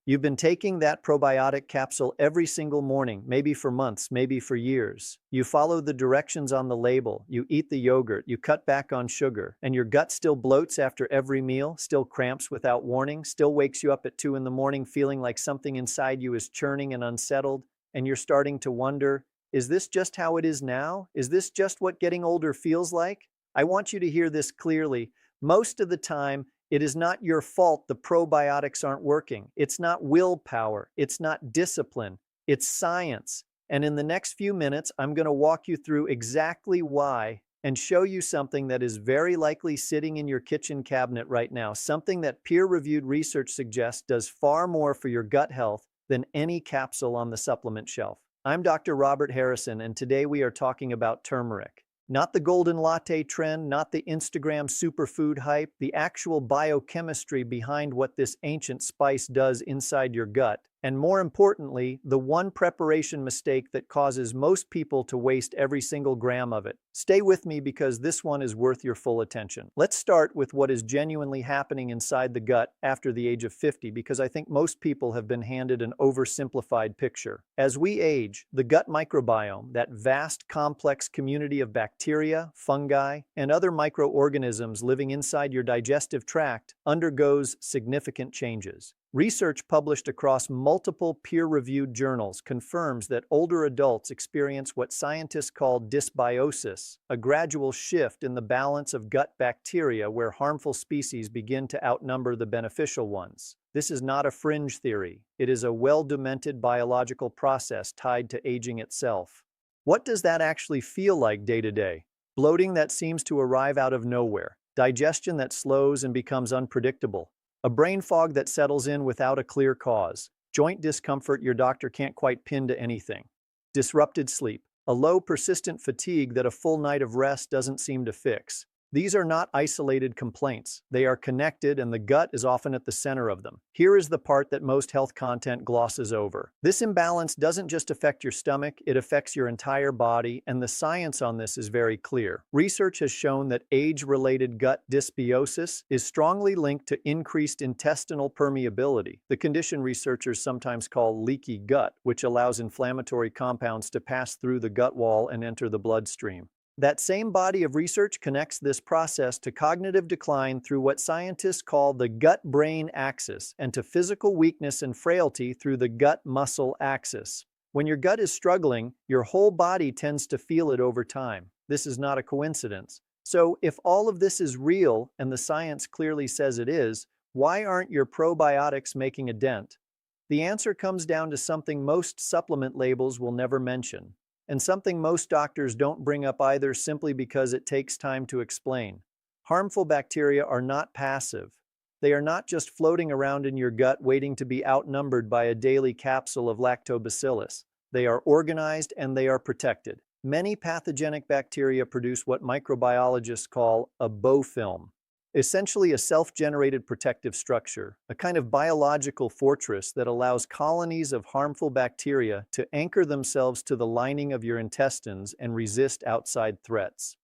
You've been taking that probiotic capsule every single morning, maybe for months, maybe for years. You follow the directions on the label, you eat the yogurt, you cut back on sugar, and your gut still bloats after every meal, still cramps without warning, still wakes you up at 2 in the morning feeling like something inside you is churning and unsettled, and you're starting to wonder, is this just how it is now? Is this just what getting older feels like? I want you to hear this clearly. Most of the time, it is not your fault the probiotics aren't working. It's not willpower. It's not discipline. It's science. And in the next few minutes, I'm going to walk you through exactly why and show you something that is very likely sitting in your kitchen cabinet right now, something that peer-reviewed research suggests does far more for your gut health than any capsule on the supplement shelf. I'm Dr. Robert Harrison, and today we are talking about turmeric. Not the golden latte trend, not the Instagram superfood hype, the actual biochemistry behind what this ancient spice does inside your gut. And more importantly, the one preparation mistake that causes most people to waste every single gram of it. Stay with me because this one is worth your full attention. Let's start with what is genuinely happening inside the gut after the age of 50 because I think most people have been handed an oversimplified picture. As we age, the gut microbiome, that vast complex community of bacteria, fungi, and other microorganisms living inside your digestive tract, undergoes significant changes. Research published across multiple peer-reviewed journals confirms that older adults experience what scientists call dysbiosis, a gradual shift in the balance of gut bacteria where harmful species begin to outnumber the beneficial ones. This is not a fringe theory. It is a well-documented biological process tied to aging itself. What does that actually feel like day to day? Bloating that seems to arrive out of nowhere, digestion that slows and becomes unpredictable, a brain fog that settles in without a clear cause, joint discomfort your doctor can't quite pin to anything, disrupted sleep, a low persistent fatigue that a full night of rest doesn't seem to fix. These are not isolated complaints. They are connected, and the gut is often at the center of them. Here is the part that most health content glosses over. This imbalance doesn't just affect your stomach, it affects your entire body, and the science on this is very clear. Research has shown that age-related gut dysbiosis is strongly linked to increased intestinal permeability, the condition researchers sometimes call leaky gut, which allows inflammatory compounds to pass through the gut wall and enter the bloodstream. That same body of research connects this process to cognitive decline through what scientists call the gut-brain axis and to physical weakness and frailty through the gut-muscle axis. When your gut is struggling, your whole body tends to feel it over time. This is not a coincidence. So, if all of this is real, and the science clearly says it is, why aren't your probiotics making a dent? The answer comes down to something most supplement labels will never mention. And something most doctors don't bring up either simply because it takes time to explain. Harmful bacteria are not passive. They are not just floating around in your gut waiting to be outnumbered by a daily capsule of lactobacillus. They are organized and they are protected. Many pathogenic bacteria produce what microbiologists call a biofilm, essentially a self-generated protective structure, a kind of biological fortress that allows colonies of harmful bacteria to anchor themselves to the lining of your intestines and resist outside threats.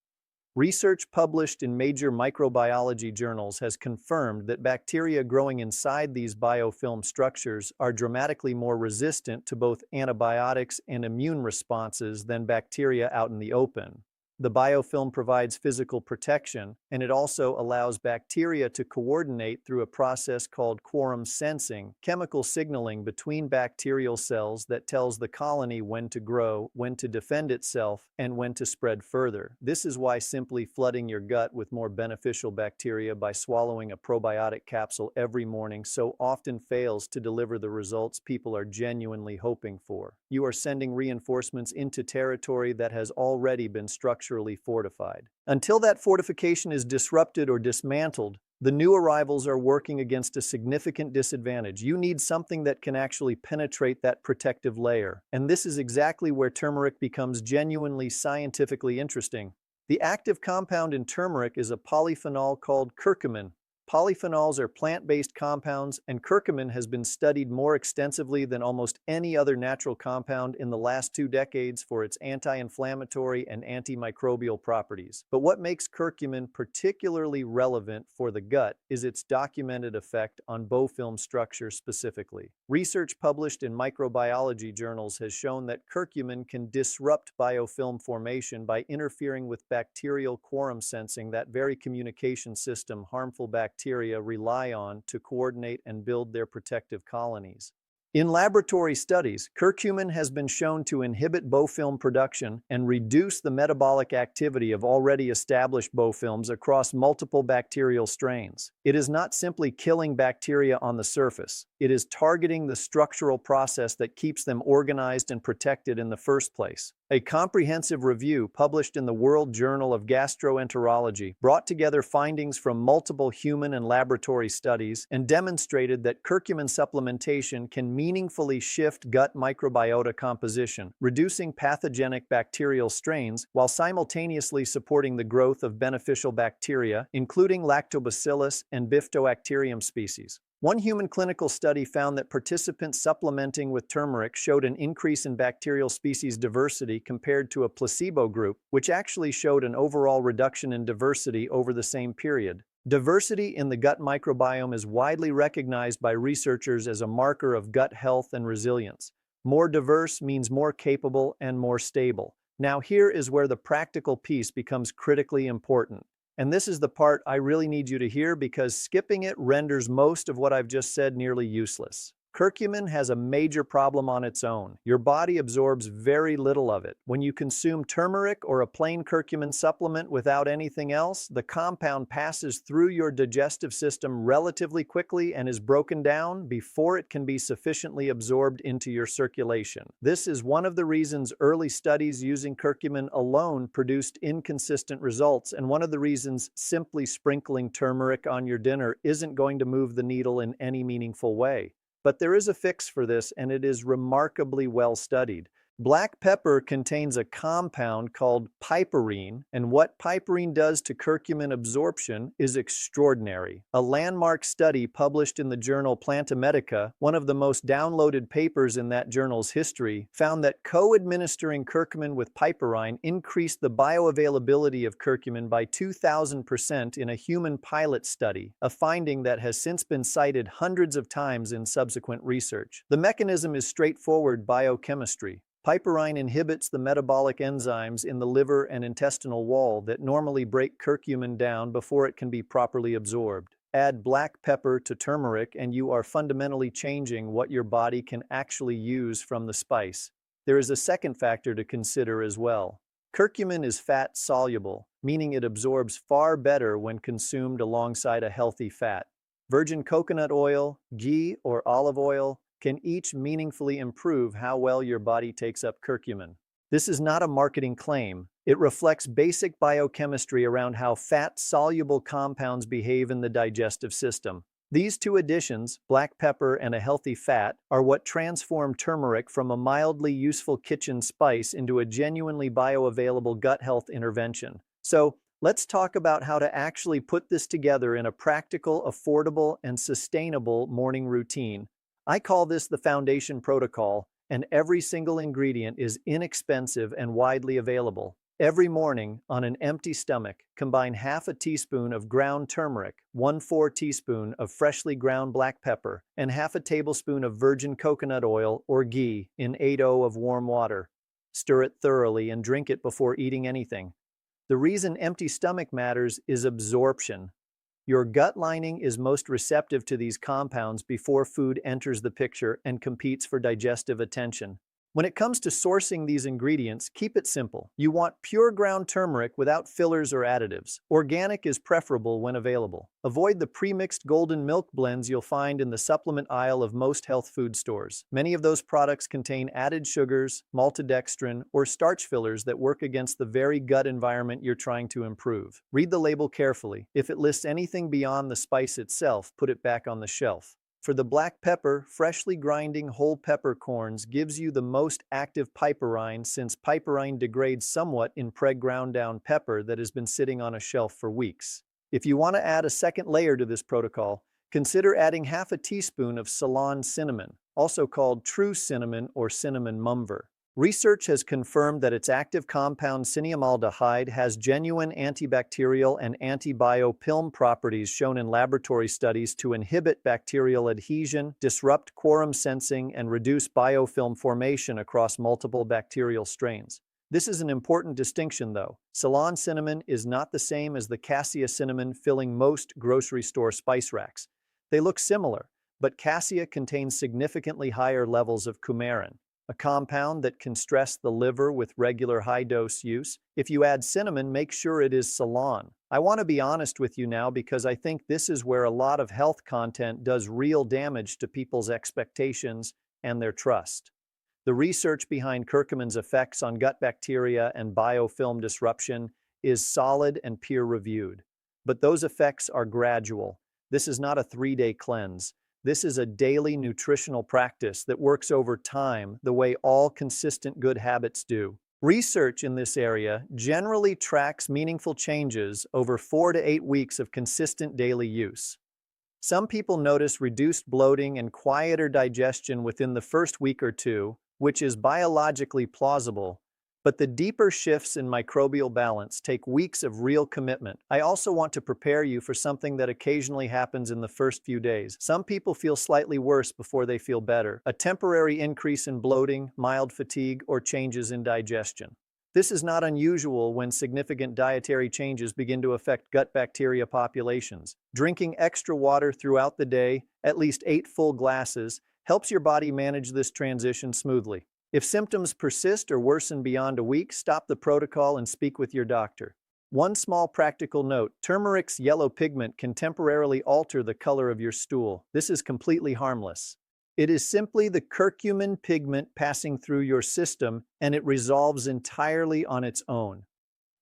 Research published in major microbiology journals has confirmed that bacteria growing inside these biofilm structures are dramatically more resistant to both antibiotics and immune responses than bacteria out in the open. The biofilm provides physical protection, and it also allows bacteria to coordinate through a process called quorum sensing, chemical signaling between bacterial cells that tells the colony when to grow, when to defend itself, and when to spread further. This is why simply flooding your gut with more beneficial bacteria by swallowing a probiotic capsule every morning so often fails to deliver the results people are genuinely hoping for. You are sending reinforcements into territory that has already been structurally fortified. Until that fortification is disrupted or dismantled, the new arrivals are working against a significant disadvantage. You need something that can actually penetrate that protective layer. And this is exactly where turmeric becomes genuinely scientifically interesting. The active compound in turmeric is a polyphenol called curcumin. Polyphenols are plant-based compounds, and curcumin has been studied more extensively than almost any other natural compound in the last 2 decades for its anti-inflammatory and antimicrobial properties. But what makes curcumin particularly relevant for the gut is its documented effect on biofilm structure specifically. Research published in microbiology journals has shown that curcumin can disrupt biofilm formation by interfering with bacterial quorum sensing, that very communication system harmful bacteria rely on to coordinate and build their protective colonies. In laboratory studies, curcumin has been shown to inhibit biofilm production and reduce the metabolic activity of already established biofilms across multiple bacterial strains. It is not simply killing bacteria on the surface. It is targeting the structural process that keeps them organized and protected in the first place. A comprehensive review published in the World Journal of Gastroenterology brought together findings from multiple human and laboratory studies and demonstrated that curcumin supplementation can meaningfully shift gut microbiota composition, reducing pathogenic bacterial strains while simultaneously supporting the growth of beneficial bacteria, including Lactobacillus and Bifidobacterium species. One human clinical study found that participants supplementing with turmeric showed an increase in bacterial species diversity compared to a placebo group, which actually showed an overall reduction in diversity over the same period. Diversity in the gut microbiome is widely recognized by researchers as a marker of gut health and resilience. More diverse means more capable and more stable. Now here is where the practical piece becomes critically important. And this is the part I really need you to hear, because skipping it renders most of what I've just said nearly useless. Curcumin has a major problem on its own. Your body absorbs very little of it. When you consume turmeric or a plain curcumin supplement without anything else, the compound passes through your digestive system relatively quickly and is broken down before it can be sufficiently absorbed into your circulation. This is one of the reasons early studies using curcumin alone produced inconsistent results, and one of the reasons simply sprinkling turmeric on your dinner isn't going to move the needle in any meaningful way. But there is a fix for this, and it is remarkably well studied. Black pepper contains a compound called piperine, and what piperine does to curcumin absorption is extraordinary. A landmark study published in the journal Plantamedica, one of the most downloaded papers in that journal's history, found that co-administering curcumin with piperine increased the bioavailability of curcumin by 2,000% in a human pilot study, a finding that has since been cited hundreds of times in subsequent research. The mechanism is straightforward biochemistry. Piperine inhibits the metabolic enzymes in the liver and intestinal wall that normally break curcumin down before it can be properly absorbed. Add black pepper to turmeric and you are fundamentally changing what your body can actually use from the spice. There is a second factor to consider as well. Curcumin is fat-soluble, meaning it absorbs far better when consumed alongside a healthy fat. Virgin coconut oil, ghee, or olive oil can each meaningfully improve how well your body takes up curcumin. This is not a marketing claim. It reflects basic biochemistry around how fat-soluble compounds behave in the digestive system. These two additions, black pepper and a healthy fat, are what transform turmeric from a mildly useful kitchen spice into a genuinely bioavailable gut health intervention. So, let's talk about how to actually put this together in a practical, affordable, and sustainable morning routine. I call this the foundation protocol, and every single ingredient is inexpensive and widely available. Every morning, on an empty stomach, combine half a teaspoon of ground turmeric, 1/4 teaspoon of freshly ground black pepper, and half a tablespoon of virgin coconut oil or ghee in 8 of warm water. Stir it thoroughly and drink it before eating anything. The reason empty stomach matters is absorption. Your gut lining is most receptive to these compounds before food enters the picture and competes for digestive attention. When it comes to sourcing these ingredients, keep it simple. You want pure ground turmeric without fillers or additives. Organic is preferable when available. Avoid the pre-mixed golden milk blends you'll find in the supplement aisle of most health food stores. Many of those products contain added sugars, maltodextrin, or starch fillers that work against the very gut environment you're trying to improve. Read the label carefully. If it lists anything beyond the spice itself, put it back on the shelf. For the black pepper, freshly grinding whole peppercorns gives you the most active piperine, since piperine degrades somewhat in ground down pepper that has been sitting on a shelf for weeks. If you want to add a second layer to this protocol, consider adding half a teaspoon of Ceylon cinnamon, also called true cinnamon or cinnamon mumver. Research has confirmed that its active compound cinnamaldehyde has genuine antibacterial and antibiofilm properties shown in laboratory studies to inhibit bacterial adhesion, disrupt quorum sensing, and reduce biofilm formation across multiple bacterial strains. This is an important distinction, though. Ceylon cinnamon is not the same as the cassia cinnamon filling most grocery store spice racks. They look similar, but cassia contains significantly higher levels of coumarin, a compound that can stress the liver with regular high-dose use. If you add cinnamon, make sure it is Ceylon. I want to be honest with you now because I think this is where a lot of health content does real damage to people's expectations and their trust. The research behind curcumin's effects on gut bacteria and biofilm disruption is solid and peer-reviewed. But those effects are gradual. This is not a 3-day cleanse. This is a daily nutritional practice that works over time the way all consistent good habits do. Research in this area generally tracks meaningful changes over 4 to 8 weeks of consistent daily use. Some people notice reduced bloating and quieter digestion within the first week or two, which is biologically plausible, but the deeper shifts in microbial balance take weeks of real commitment. I also want to prepare you for something that occasionally happens in the first few days. Some people feel slightly worse before they feel better, a temporary increase in bloating, mild fatigue, or changes in digestion. This is not unusual when significant dietary changes begin to affect gut bacteria populations. Drinking extra water throughout the day, at least 8 full glasses, helps your body manage this transition smoothly. If symptoms persist or worsen beyond a week, stop the protocol and speak with your doctor. One small practical note: turmeric's yellow pigment can temporarily alter the color of your stool. This is completely harmless. It is simply the curcumin pigment passing through your system, and it resolves entirely on its own.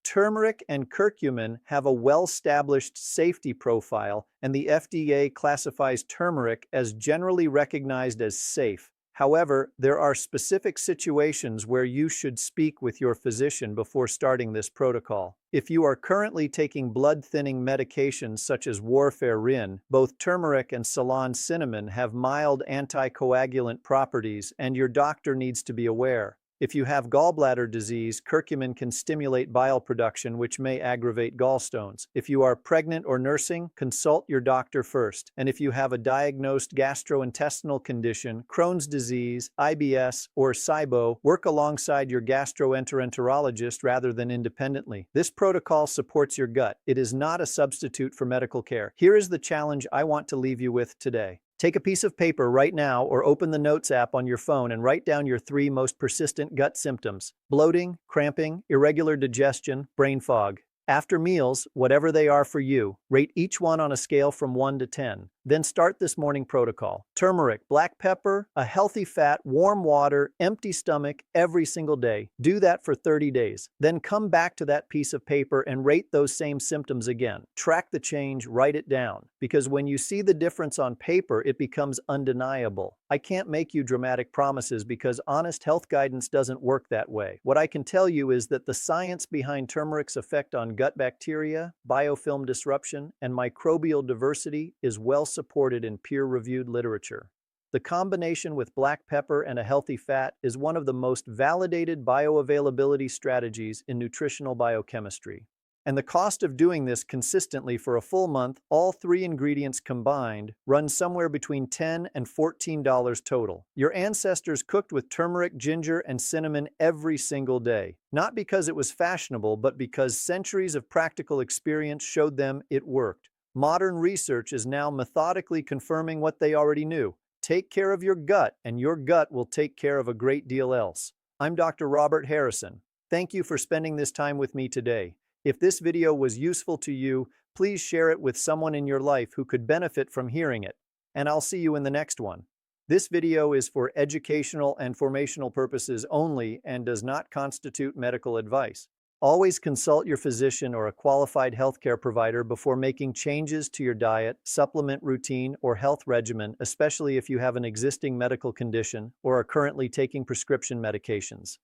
Turmeric and curcumin have a well-established safety profile, and the FDA classifies turmeric as generally recognized as safe. However, there are specific situations where you should speak with your physician before starting this protocol. If you are currently taking blood-thinning medications such as warfarin, both turmeric and Ceylon cinnamon have mild anticoagulant properties, and your doctor needs to be aware. If you have gallbladder disease, curcumin can stimulate bile production, which may aggravate gallstones. If you are pregnant or nursing, consult your doctor first. And if you have a diagnosed gastrointestinal condition, Crohn's disease, IBS, or SIBO, work alongside your gastroenterologist rather than independently. This protocol supports your gut. It is not a substitute for medical care. Here is the challenge I want to leave you with today. Take a piece of paper right now or open the Notes app on your phone and write down your 3 most persistent gut symptoms: bloating, cramping, irregular digestion, brain fog. After meals, whatever they are for you, rate each one on a scale from 1 to 10. Then start this morning protocol. Turmeric, black pepper, a healthy fat, warm water, empty stomach every single day. Do that for 30 days. Then come back to that piece of paper and rate those same symptoms again. Track the change, write it down. Because when you see the difference on paper, it becomes undeniable. I can't make you dramatic promises because honest health guidance doesn't work that way. What I can tell you is that the science behind turmeric's effect on gut bacteria, biofilm disruption, and microbial diversity is well supported in peer-reviewed literature. The combination with black pepper and a healthy fat is one of the most validated bioavailability strategies in nutritional biochemistry. And the cost of doing this consistently for a full month, all 3 ingredients combined, runs somewhere between $10 and $14 total. Your ancestors cooked with turmeric, ginger, and cinnamon every single day. Not because it was fashionable, but because centuries of practical experience showed them it worked. Modern research is now methodically confirming what they already knew. Take care of your gut, and your gut will take care of a great deal else. I'm Dr. Robert Harrison. Thank you for spending this time with me today. If this video was useful to you, please share it with someone in your life who could benefit from hearing it. And I'll see you in the next one. This video is for educational and informational purposes only and does not constitute medical advice. Always consult your physician or a qualified healthcare provider before making changes to your diet, supplement routine, or health regimen, especially if you have an existing medical condition or are currently taking prescription medications.